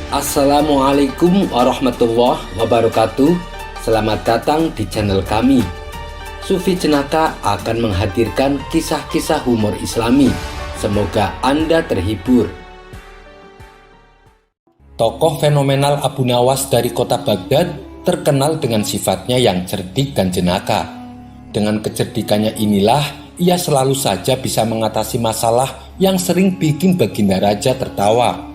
Assalamualaikum warahmatullahi wabarakatuh. Selamat datang di channel kami. Sufi Cenaka akan menghadirkan kisah-kisah humor Islami. Semoga Anda terhibur. Tokoh fenomenal Abu Nawas dari kota Baghdad terkenal dengan sifatnya yang cerdik dan jenaka. Dengan kecerdikannya inilah ia selalu saja bisa mengatasi masalah yang sering bikin Baginda Raja tertawa.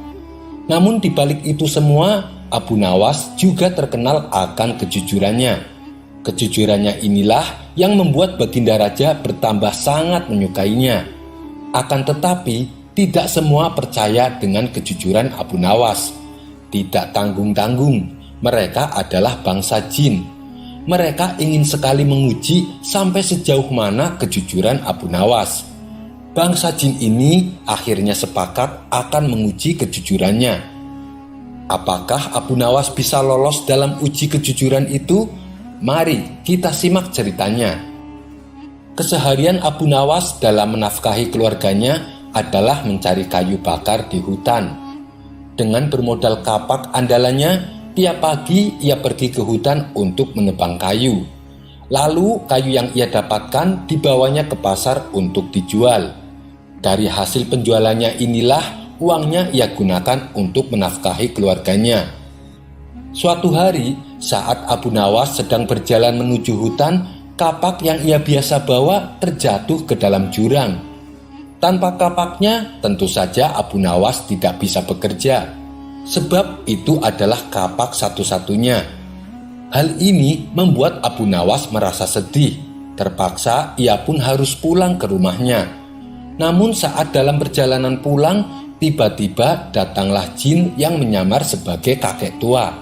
Namun di balik itu semua, Abu Nawas juga terkenal akan kejujurannya. Kejujurannya inilah yang membuat Baginda Raja bertambah sangat menyukainya. Akan tetapi, tidak semua percaya dengan kejujuran Abu Nawas. Tidak tanggung-tanggung, mereka adalah bangsa jin. Mereka ingin sekali menguji sampai sejauh mana kejujuran Abu Nawas. Bangsa jin ini akhirnya sepakat akan menguji kejujurannya. Apakah Abu Nawas bisa lolos dalam uji kejujuran itu? Mari kita simak ceritanya. Keseharian Abu Nawas dalam menafkahi keluarganya adalah mencari kayu bakar di hutan. Dengan bermodal kapak andalannya, tiap pagi ia pergi ke hutan untuk menebang kayu. Lalu kayu yang ia dapatkan dibawanya ke pasar untuk dijual. Dari hasil penjualannya inilah uangnya ia gunakan untuk menafkahi keluarganya. Suatu hari saat Abu Nawas sedang berjalan menuju hutan, kapak yang ia biasa bawa terjatuh ke dalam jurang. Tanpa kapaknya tentu saja Abu Nawas tidak bisa bekerja, sebab itu adalah kapak satu-satunya. Hal ini membuat Abu Nawas merasa sedih. Terpaksa ia pun harus pulang ke rumahnya. Namun saat dalam perjalanan pulang, tiba-tiba datanglah jin yang menyamar sebagai kakek tua.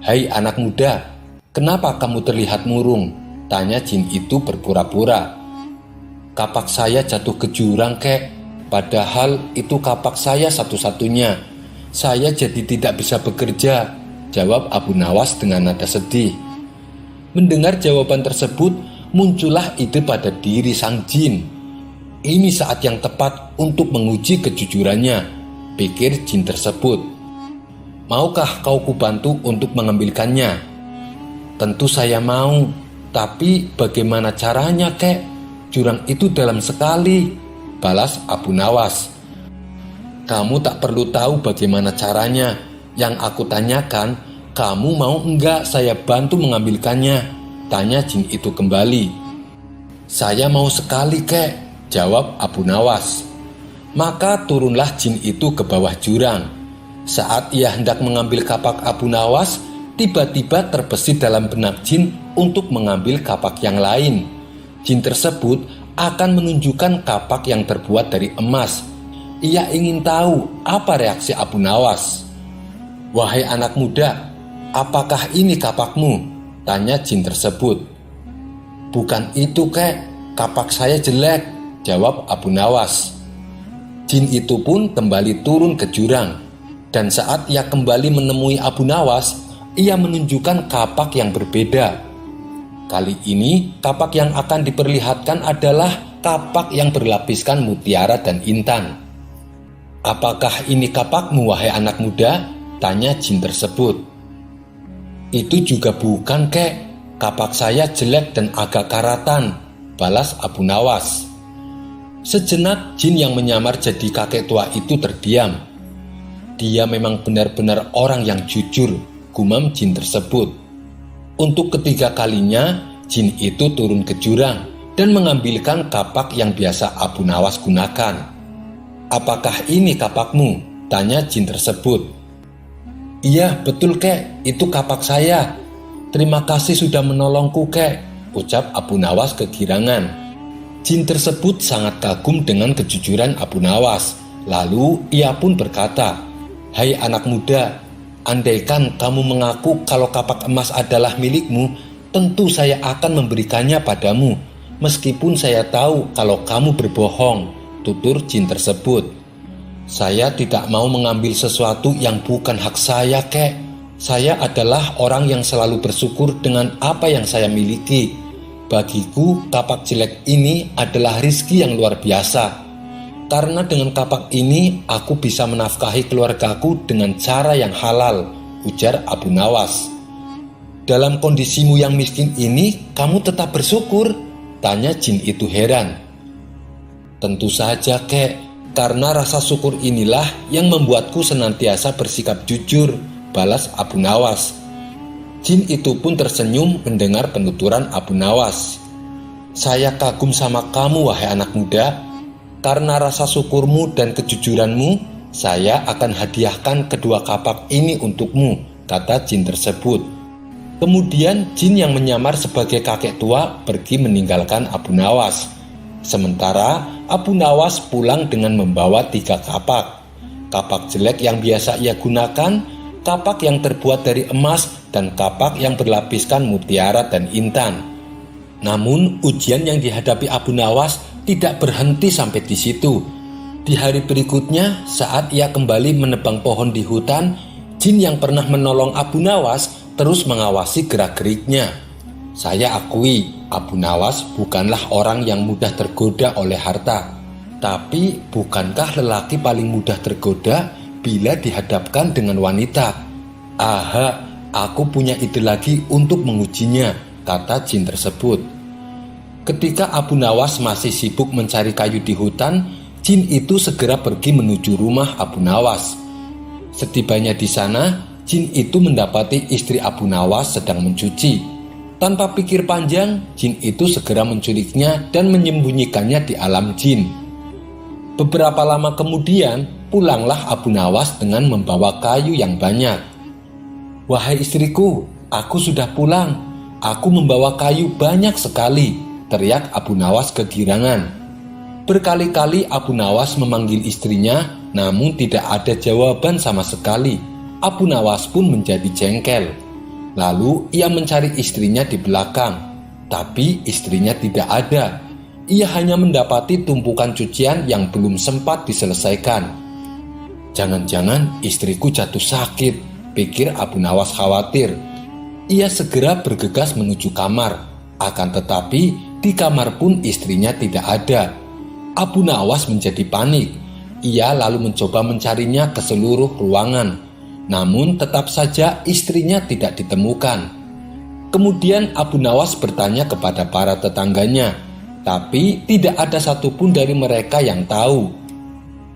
"Hai anak muda, kenapa kamu terlihat murung?" tanya jin itu berpura-pura. "Kapak saya jatuh ke jurang, kek. Padahal itu kapak saya satu-satunya. Saya jadi tidak bisa bekerja," jawab Abu Nawas dengan nada sedih. Mendengar jawaban tersebut, muncullah ide pada diri sang jin. Ini saat yang tepat untuk menguji kejujurannya, pikir jin tersebut. "Maukah kau kubantu untuk mengambilkannya?" "Tentu saya mau, tapi bagaimana caranya, kek? Jurang itu dalam sekali," balas Abu Nawas. "Kamu tak perlu tahu bagaimana caranya. Yang aku tanyakan, kamu mau enggak saya bantu mengambilkannya?" tanya jin itu kembali. "Saya mau sekali, kek," jawab Abu Nawas. Maka turunlah jin itu ke bawah jurang. Saat ia hendak mengambil kapak Abu Nawas, tiba-tiba terbesit dalam benak jin untuk mengambil kapak yang lain. Jin tersebut akan menunjukkan kapak yang terbuat dari emas. Ia ingin tahu apa reaksi Abu Nawas. "Wahai anak muda, apakah ini kapakmu?" tanya jin tersebut. "Bukan itu, kek. Kapak saya jelek," jawab Abu Nawas. Jin itu pun kembali turun ke jurang. Dan saat ia kembali menemui Abu Nawas, ia menunjukkan kapak yang berbeda. Kali ini kapak yang akan diperlihatkan adalah kapak yang berlapiskan mutiara dan intan. "Apakah ini kapakmu, wahai anak muda?" tanya jin tersebut. "Itu juga bukan, kek. Kapak saya jelek dan agak karatan," balas Abu Nawas. Sejenak jin yang menyamar jadi kakek tua itu terdiam. "Dia memang benar-benar orang yang jujur," gumam jin tersebut. Untuk ketiga kalinya, jin itu turun ke jurang dan mengambilkan kapak yang biasa Abu Nawas gunakan. "Apakah ini kapakmu?" tanya jin tersebut. "Iya, betul, kek. Itu kapak saya. Terima kasih sudah menolongku, kek," ucap Abu Nawas kegirangan. Jin tersebut sangat kagum dengan kejujuran Abu Nawas. Lalu ia pun berkata, "Hai anak muda, andaikan kamu mengaku kalau kapak emas adalah milikmu, tentu saya akan memberikannya padamu, meskipun saya tahu kalau kamu berbohong," tutur jin tersebut. "Saya tidak mau mengambil sesuatu yang bukan hak saya, kek. Saya adalah orang yang selalu bersyukur dengan apa yang saya miliki. Bagiku, kapak jelek ini adalah rizki yang luar biasa. Karena dengan kapak ini aku bisa menafkahi keluargaku dengan cara yang halal, ujar Abu Nawas. Dalam kondisimu yang miskin ini, kamu tetap bersyukur? Tanya jin itu heran. Tentu saja, Kek, karena rasa syukur inilah yang membuatku senantiasa bersikap jujur, balas Abu Nawas. Jin itu pun tersenyum mendengar penuturan Abu Nawas. Saya kagum sama kamu, wahai anak muda. Karena rasa syukurmu dan kejujuranmu, saya akan hadiahkan kedua kapak ini untukmu, kata jin tersebut. Kemudian jin yang menyamar sebagai kakek tua pergi meninggalkan Abu Nawas. Sementara Abu Nawas pulang dengan membawa 3 kapak. Kapak jelek yang biasa ia gunakan, kapak yang terbuat dari emas, dan kapak yang berlapiskan mutiara dan intan. Namun ujian yang dihadapi Abu Nawas tidak berhenti sampai di situ. Di hari berikutnya, saat ia kembali menebang pohon di hutan, jin yang pernah menolong Abu Nawas terus mengawasi gerak-geriknya. Saya akui, Abu Nawas bukanlah orang yang mudah tergoda oleh harta. Tapi bukankah lelaki paling mudah tergoda bila dihadapkan dengan wanita? Aha, aku punya ide lagi untuk mengujinya, kata jin tersebut. Ketika Abu Nawas masih sibuk mencari kayu di hutan, jin itu segera pergi menuju rumah Abu Nawas. Setibanya di sana, jin itu mendapati istri Abu Nawas sedang mencuci. Tanpa pikir panjang, jin itu segera menculiknya dan menyembunyikannya di alam jin. Beberapa lama kemudian, pulanglah Abu Nawas dengan membawa kayu yang banyak. Wahai istriku, aku sudah pulang. Aku membawa kayu banyak sekali, teriak Abu Nawas kegirangan. Berkali-kali Abu Nawas memanggil istrinya, namun tidak ada jawaban sama sekali. Abu Nawas pun menjadi jengkel. Lalu ia mencari istrinya di belakang, tapi istrinya tidak ada. Ia hanya mendapati tumpukan cucian yang belum sempat diselesaikan. Jangan-jangan istriku jatuh sakit, pikir Abu Nawas khawatir. Ia segera bergegas menuju kamar. Akan tetapi di kamar pun istrinya tidak ada. Abu Nawas menjadi panik. Ia lalu mencoba mencarinya ke seluruh ruangan. Namun tetap saja istrinya tidak ditemukan. Kemudian Abu Nawas bertanya kepada para tetangganya, tapi tidak ada satupun dari mereka yang tahu.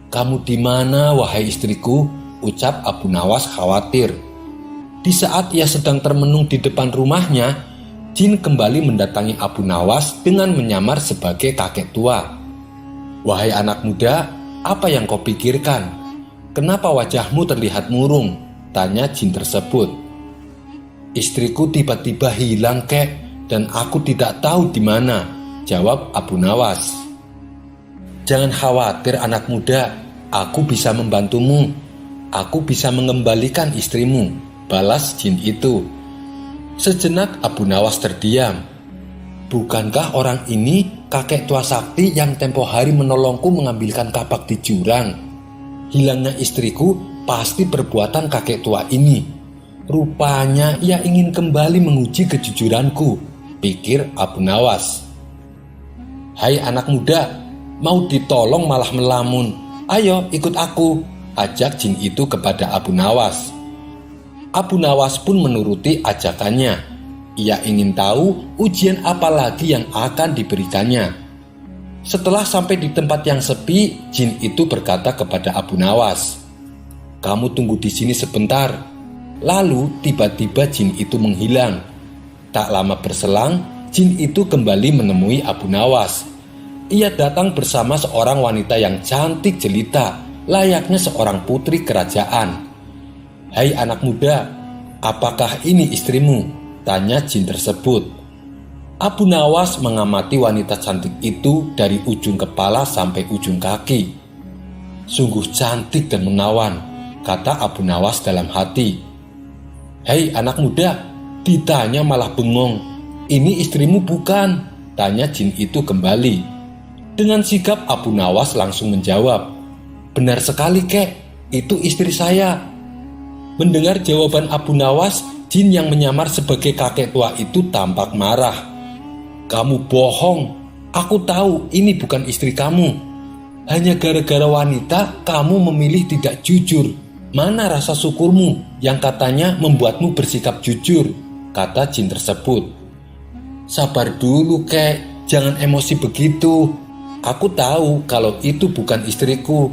Kamu di mana, wahai istriku? Ucap Abu Nawas khawatir. Di saat ia sedang termenung di depan rumahnya, jin kembali mendatangi Abu Nawas dengan menyamar sebagai kakek tua. Wahai anak muda, apa yang kau pikirkan? Kenapa wajahmu terlihat murung? Tanya jin tersebut. Istriku tiba-tiba hilang, Kek, dan aku tidak tahu di mana, jawab Abu Nawas. Jangan khawatir anak muda, aku bisa membantumu. Aku bisa mengembalikan istrimu, balas jin itu. Sejenak Abu Nawas terdiam. Bukankah orang ini kakek tua sakti yang tempo hari menolongku mengambilkan kapak di jurang? Hilangnya istriku pasti perbuatan kakek tua ini. Rupanya ia ingin kembali menguji kejujuranku, pikir Abu Nawas. Hai anak muda, mau ditolong malah melamun. Ayo ikut aku, ajak jin itu kepada Abu Nawas. Abu Nawas pun menuruti ajakannya. Ia ingin tahu ujian apa lagi yang akan diberikannya. Setelah sampai di tempat yang sepi, jin itu berkata kepada Abu Nawas, "Kamu tunggu di sini sebentar." Lalu tiba-tiba jin itu menghilang. Tak lama berselang, jin itu kembali menemui Abu Nawas. Ia datang bersama seorang wanita yang cantik jelita, layaknya seorang putri kerajaan. "Hai anak muda, apakah ini istrimu?" tanya jin tersebut. Abu Nawas mengamati wanita cantik itu dari ujung kepala sampai ujung kaki. Sungguh cantik dan menawan, kata Abu Nawas dalam hati. Hei anak muda, ditanya malah bengong. Ini istrimu bukan? Tanya jin itu kembali. Dengan sigap Abu Nawas langsung menjawab. Benar sekali kek, itu istri saya. Mendengar jawaban Abu Nawas, jin yang menyamar sebagai kakek tua itu tampak marah. Kamu bohong, aku tahu ini bukan istri kamu. Hanya gara-gara wanita kamu memilih tidak jujur. Mana rasa syukurmu yang katanya membuatmu bersikap jujur, kata jin tersebut. Sabar dulu kek, jangan emosi begitu. Aku tahu kalau itu bukan istriku.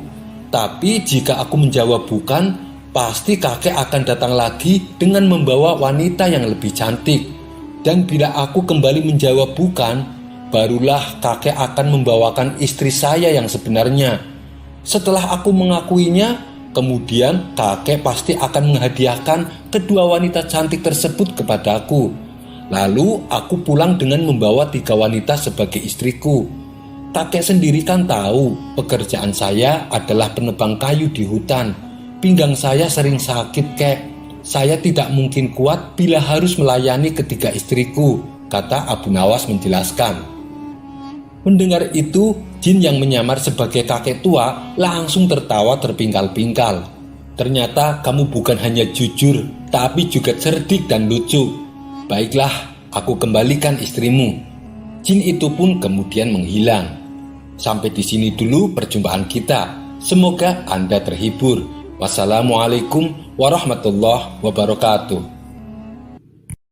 Tapi jika aku menjawab bukan, pasti kakek akan datang lagi dengan membawa wanita yang lebih cantik. Dan bila aku kembali menjawab bukan, barulah kakek akan membawakan istri saya yang sebenarnya. Setelah aku mengakuinya, kemudian kakek pasti akan menghadiahkan kedua wanita cantik tersebut kepadaku. Lalu aku pulang dengan membawa 3 wanita sebagai istriku. Kakek sendiri kan tahu pekerjaan saya adalah penebang kayu di hutan. Pinggang saya sering sakit kek. Saya tidak mungkin kuat bila harus melayani ketiga istriku, kata Abu Nawas menjelaskan. Mendengar itu, jin yang menyamar sebagai kakek tua langsung tertawa terpingkal-pingkal. Ternyata kamu bukan hanya jujur, tapi juga cerdik dan lucu. Baiklah, aku kembalikan istrimu. Jin itu pun kemudian menghilang. Sampai di sini dulu perjumpaan kita. Semoga Anda terhibur. Wassalamualaikum warahmatullahi wabarakatuh.